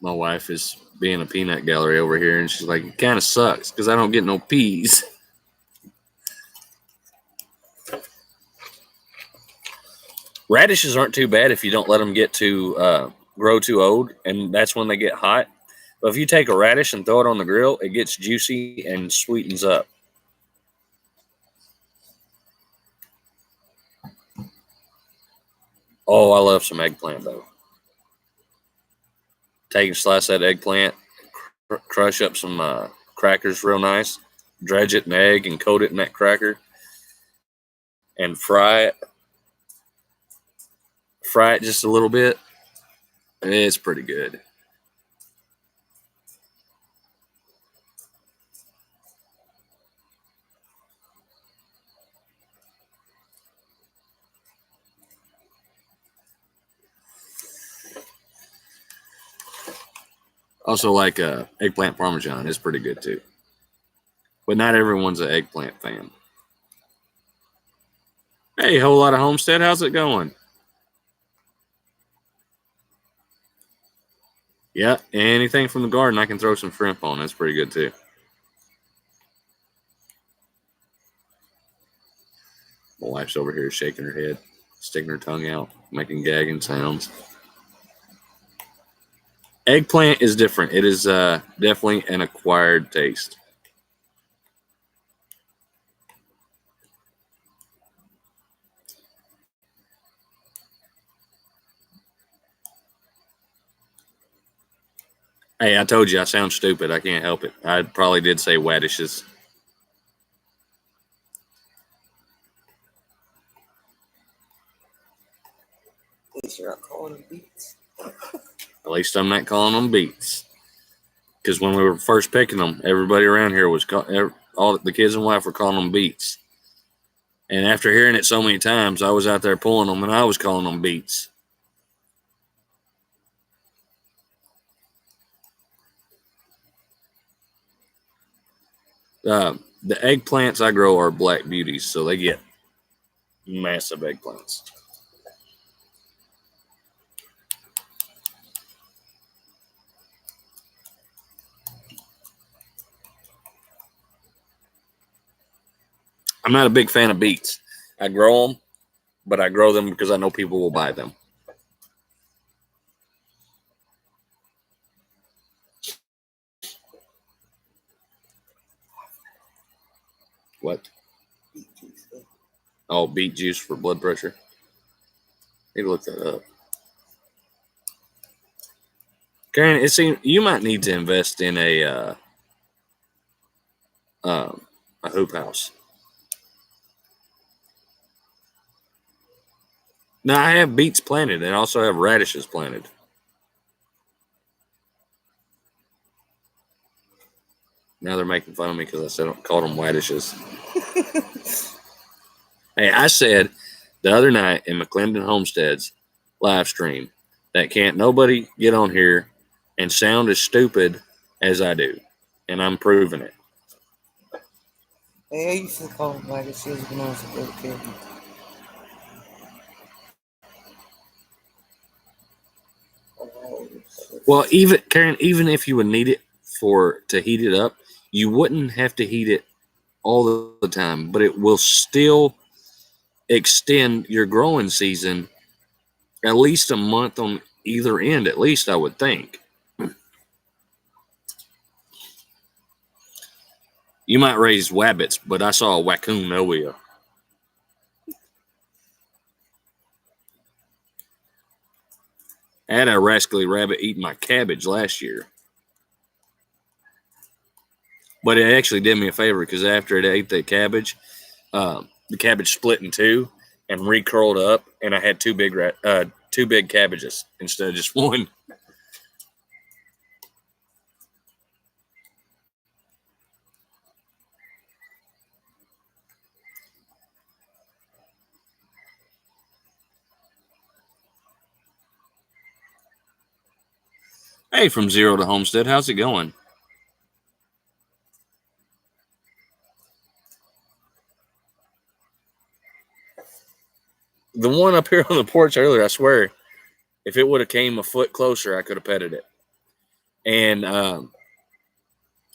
A: My wife is being a peanut gallery over here, and she's like, it kind of sucks because I don't get no peas. Radishes aren't too bad if you don't let them get to grow too old, and that's when they get hot. But if you take a radish and throw it on the grill, it gets juicy and sweetens up. Oh, I love some eggplant though. Take a slice of that eggplant, crush up some crackers real nice, dredge it in egg and coat it in that cracker, and fry it. Fry it just a little bit. It's pretty good. Also, like eggplant parmesan is pretty good too. But not everyone's an eggplant fan. Hey, whole lot of Homestead. How's it going? Yeah, anything from the garden I can throw some shrimp on. That's pretty good too. My wife's over here shaking her head, sticking her tongue out, making gagging sounds. Eggplant is different. It is definitely an acquired taste. Hey, I told you I sound stupid. I can't help it. I probably did say radishes.
B: At least you're not calling them beets.
A: At least I'm not calling them beets. Because when we were first picking them, everybody around here was all the kids and wife were calling them beets. And after hearing it so many times, I was out there pulling them, and I was calling them beets. The eggplants I grow are black beauties, so they get massive eggplants. I'm not a big fan of beets. I grow them, but I grow them because I know people will buy them. What?
B: Beet juice.
A: Oh, beet juice for blood pressure. Need to look that up. Karen, it seems you might need to invest in a hoop house. Now I have beets planted and I also have radishes planted. Now they're making fun of me because I said I called them radishes. Hey, I said the other night in McClendon Homestead's live stream that can't nobody get on here and sound as stupid as I do. And I'm proving it.
B: Hey, I used to call them radishes when I was a little kid.
A: Well, even Karen, even if you would need it to heat it up, you wouldn't have to heat it all the time, but it will still extend your growing season at least a month on either end, at least I would think. You might raise wabbits, but I saw a raccoon nowhere. I had a rascally rabbit eating my cabbage last year. But it actually did me a favor because after it ate the cabbage split in two and recurled up, and I had two big cabbages instead of just one. Hey, from Zero to Homestead, how's it going? The one up here on the porch earlier, I swear, if it would have came a foot closer, I could have petted it. And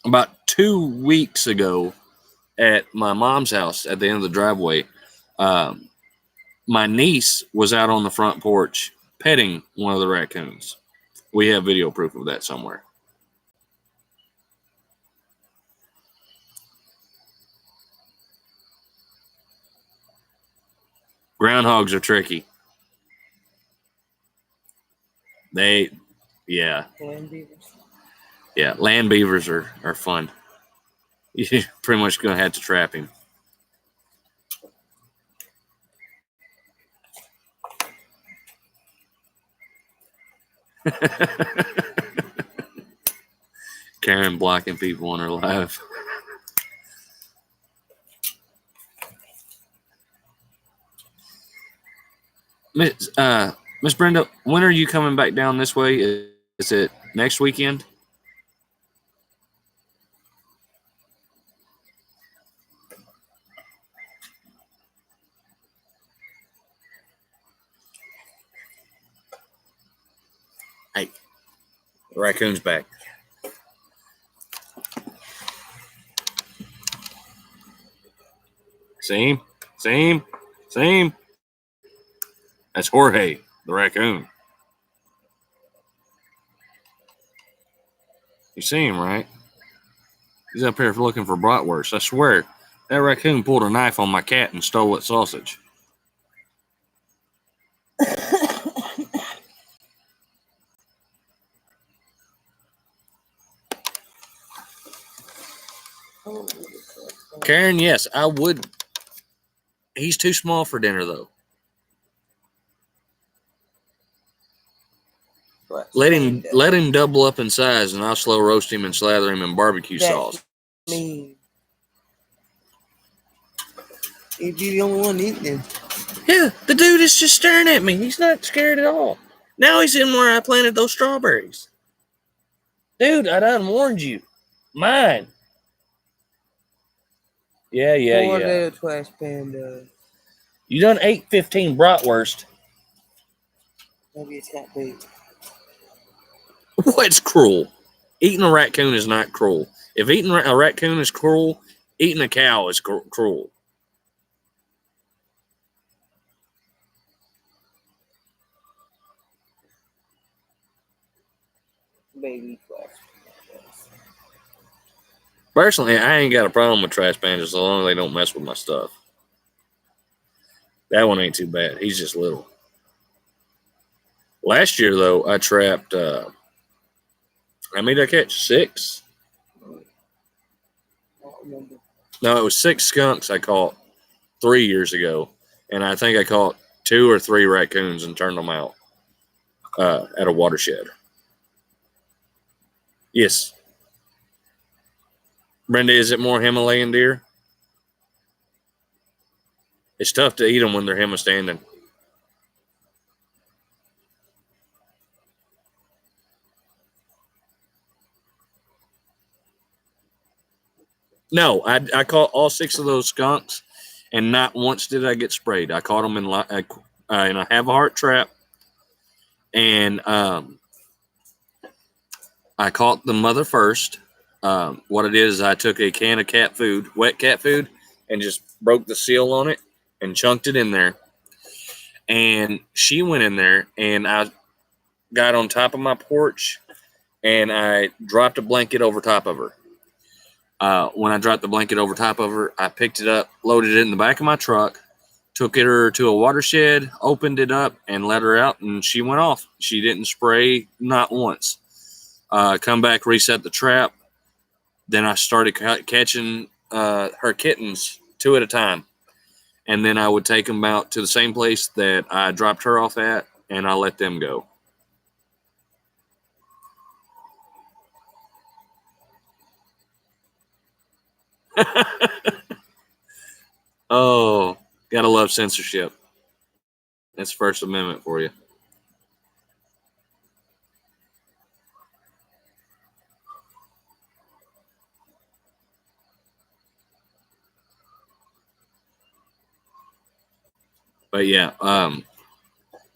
A: about 2 weeks ago at my mom's house at the end of the driveway, my niece was out on the front porch petting one of the raccoons. We have video proof of that somewhere. Groundhogs are tricky. Yeah.
B: Land beavers.
A: Yeah, land beavers are fun. You're pretty much going to have to trap him. Karen blocking people on her live. Miss Brenda, when are you coming back down this way? Is it next weekend? Hey, the raccoon's back. See him? That's Jorge, the raccoon. You see him, right? He's up here looking for bratwurst. I swear, that raccoon pulled a knife on my cat and stole its sausage. Karen, yes, I would. He's too small for dinner, though. Let him double up in size, and I'll slow roast him and slather him in barbecue sauce.
B: Mean. If you're the only one eating him.
A: Yeah, the dude is just staring at me. He's not scared at all. Now he's in where I planted those strawberries. Dude, I done warned you. Mine. Yeah.
B: Trash panda.
A: You done ate 15 bratwurst.
B: Maybe it's that big.
A: What's cruel? Eating a raccoon is not cruel. If eating a raccoon is cruel, eating a cow is cruel.
B: Baby trash pandas.
A: Personally, I ain't got a problem with trash pandas as long as they don't mess with my stuff. That one ain't too bad. He's just little. Last year, though, I trapped, how many did I catch? 6?
B: I don't remember.
A: No, it was 6 skunks I caught 3 years ago. And I think I caught 2 or 3 raccoons and turned them out at a watershed. Yes. Brenda, is it more Himalayan deer? It's tough to eat them when they're hemistanding. No, I caught all 6 of those skunks, and not once did I get sprayed. I caught them in a have-a-heart trap, and I caught the mother first. What it is, I took a can of cat food, wet cat food, and just broke the seal on it and chunked it in there. And she went in there, and I got on top of my porch, and I dropped a blanket over top of her. When I dropped the blanket over top of her, I picked it up, loaded it in the back of my truck, took her to a watershed, opened it up, and let her out, and she went off. She didn't spray, not once. Come back, reset the trap. Then I started catching her kittens 2 at a time. And then I would take them out to the same place that I dropped her off at, and I let them go. Oh, gotta love censorship. That's First Amendment for you. But yeah,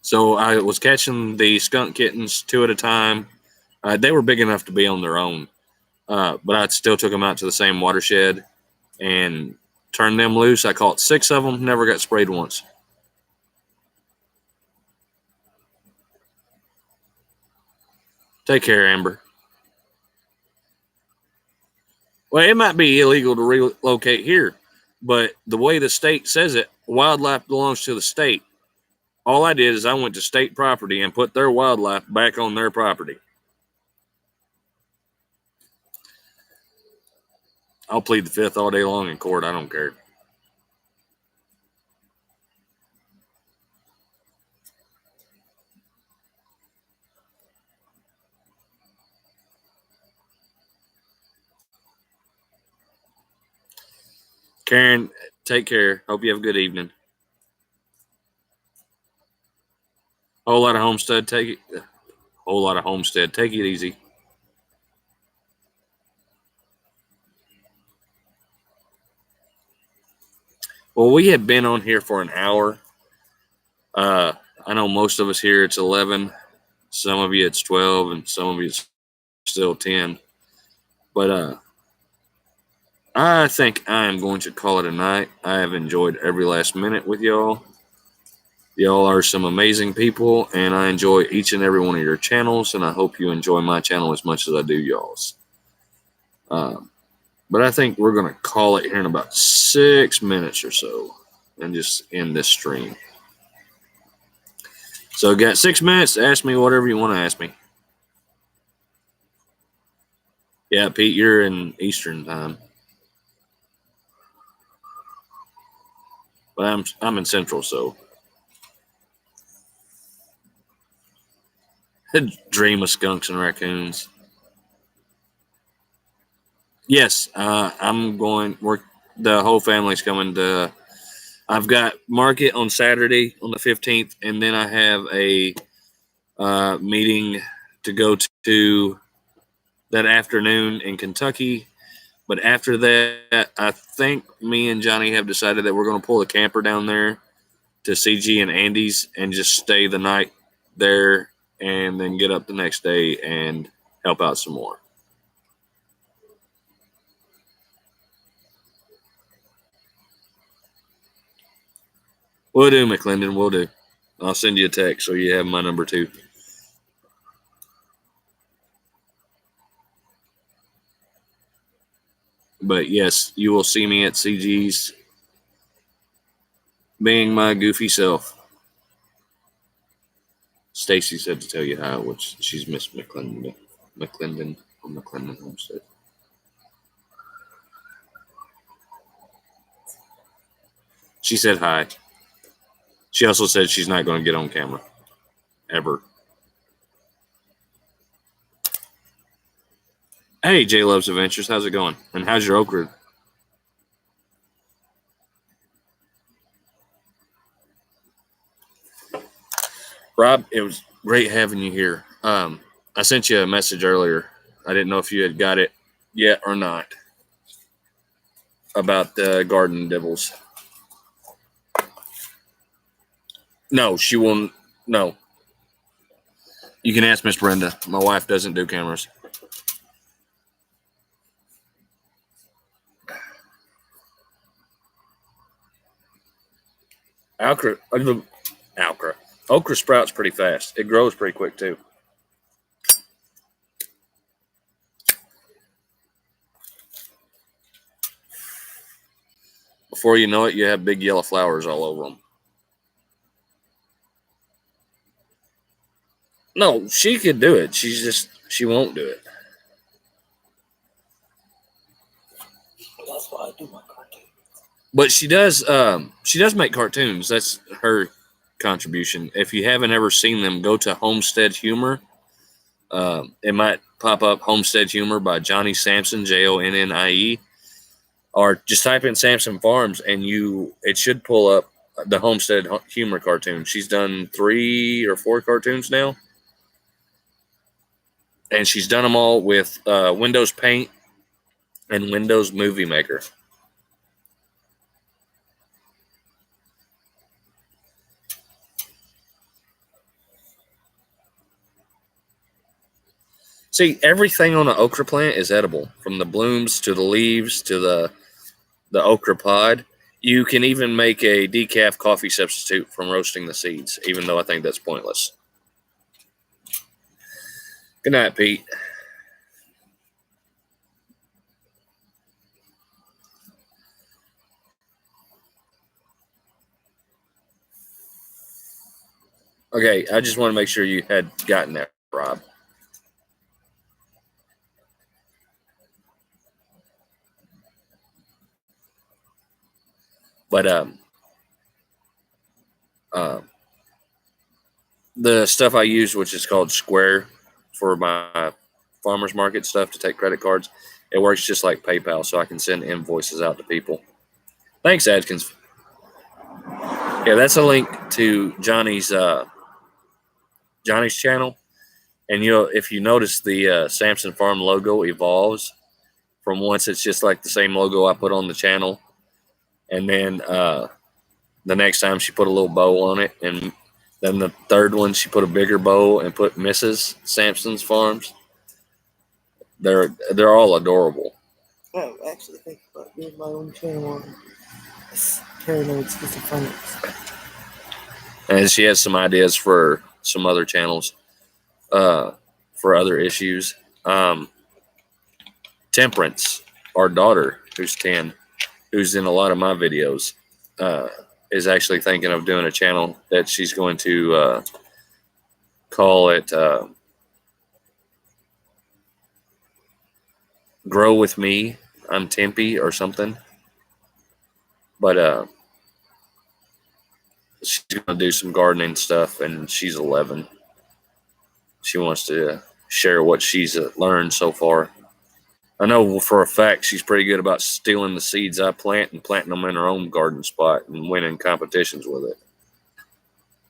A: so I was catching the skunk kittens 2 at a time. They were big enough to be on their own, but I still took them out to the same watershed and turned them loose. I caught 6 of them, never got sprayed once. Take care, Amber. Well, it might be illegal to relocate here, but the way the state says it, wildlife belongs to the state. All I did is I went to state property and put their wildlife back on their property. I'll plead the fifth all day long in court. I don't care. Karen, take care. Hope you have a good evening. Whole lot of Homestead. Take it easy. Well, we have been on here for an hour. I know most of us here it's 11. Some of you it's 12, and some of you it's still 10. But I think I am going to call it a night. I have enjoyed every last minute with y'all. Y'all are some amazing people, and I enjoy each and every one of your channels, and I hope you enjoy my channel as much as I do y'all's. But I think we're going to call it here in about 6 minutes or so and just end this stream. So got 6 minutes to ask me whatever you want to ask me. Yeah, Pete, you're in Eastern time. But I'm in Central, so. Dream of skunks and raccoons. Yes, I'm going. The whole family's coming to. I've got market on Saturday on the 15th, and then I have a meeting to go to that afternoon in Kentucky. But after that, I think me and Johnny have decided that we're going to pull the camper down there to CG and Andy's and just stay the night there and then get up the next day and help out some more. We'll do, McClendon. We'll do. I'll send you a text so you have my number too. But yes, you will see me at CG's being my goofy self. Stacy said to tell you hi, which she's Miss McClendon from McClendon Homestead. She said hi. She also said she's not going to get on camera ever. Hey, J Loves Adventures, how's it going? And how's your okra? Rob, it was great having you here. I sent you a message earlier. I didn't know if you had got it yet or not about the garden dibbles. No, she won't. No. You can ask Miss Brenda. My wife doesn't do cameras. Okra sprouts pretty fast. It grows pretty quick too. Before you know it, you have big yellow flowers all over them. No, she could do it. She won't do it.
B: That's why I do my cartoons.
A: But she does make cartoons. That's her contribution. If you haven't ever seen them, go to Homestead Humor. It might pop up Homestead Humor by Johnny Sampson, Jonnie, or just type in Sampson Farms and it should pull up the Homestead Humor cartoon. She's done 3 or 4 cartoons now. And she's done them all with Windows Paint and Windows Movie Maker. See, everything on an okra plant is edible, from the blooms to the leaves to the okra pod. You can even make a decaf coffee substitute from roasting the seeds, even though I think that's pointless. Good night, Pete. Okay, I just want to make sure you had gotten that, Rob. But the stuff I use, which is called Square, for my farmers market stuff to take credit cards, it works just like PayPal, so I can send invoices out to people. Thanks, Adkins. Yeah, that's a link to Johnny's channel, and if you notice, the Sampson Farm logo evolves from once it's just like the same logo I put on the channel, and then the next time she put a little bow on it, and then the third one she put a bigger bow and put Mrs. Sampson's Farms. They're all adorable.
B: I actually think about doing my own channel on paranoid schizophrenics.
A: And she has some ideas for some other channels for other issues. Temperance, our daughter, who's 10, who's in a lot of my videos, is actually thinking of doing a channel that she's going to call it Grow With Me. I'm Tempe or something. But she's going to do some gardening stuff, and she's 11. She wants to share what she's learned so far. I know for a fact she's pretty good about stealing the seeds I plant and planting them in her own garden spot and winning competitions with it.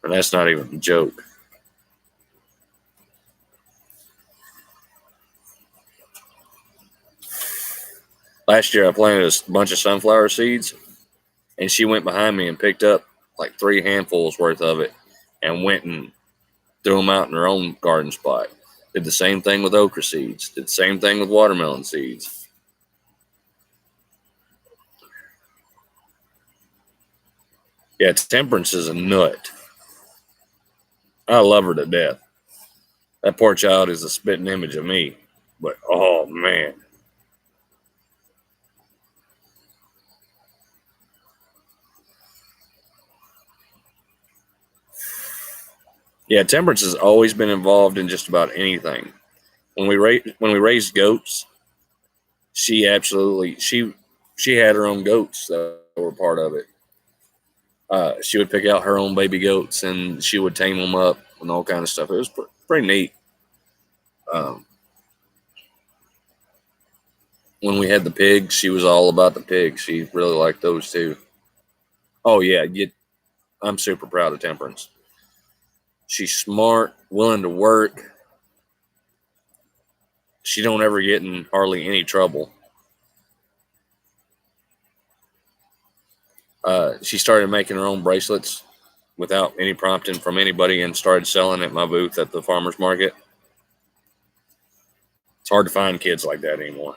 A: And that's not even a joke. Last year I planted a bunch of sunflower seeds, and she went behind me and picked up like 3 handfuls worth of it and went and threw them out in her own garden spot. Did the same thing with okra seeds. Did the same thing with watermelon seeds. Yeah, Temperance is a nut. I love her to death. That poor child is a spitting image of me. But, oh, man. Yeah, Temperance has always been involved in just about anything. When we raised goats, she had her own goats that were part of it. She would pick out her own baby goats and she would tame them up and all kind of stuff. It was pretty neat. When we had the pigs, she was all about the pigs. She really liked those too. Oh yeah, I'm super proud of Temperance. She's smart, willing to work. She don't ever get in hardly any trouble. She started making her own bracelets without any prompting from anybody and started selling at my booth at the farmer's market. It's hard to find kids like that anymore.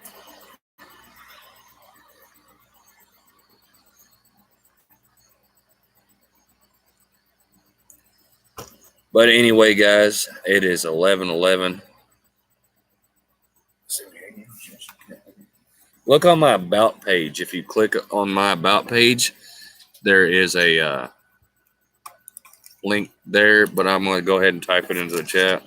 A: But anyway, guys, it is 11:11. Look on my about page. If you click on my about page, there is a link there, but I'm going to go ahead and type it into the chat.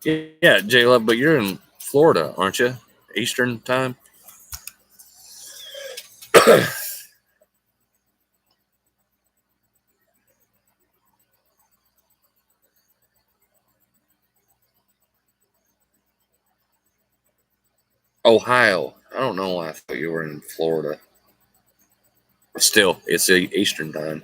A: Yeah, J-Love, but you're in Florida, aren't you? Eastern time? Ohio. I don't know why I thought you were in Florida. Still, it's Eastern time.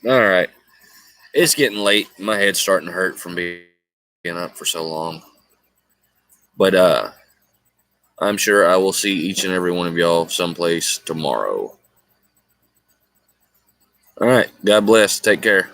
A: All right. It's getting late. My head's starting to hurt from being up for so long. But I'm sure I will see each and every one of y'all someplace tomorrow. All right. God bless. Take care.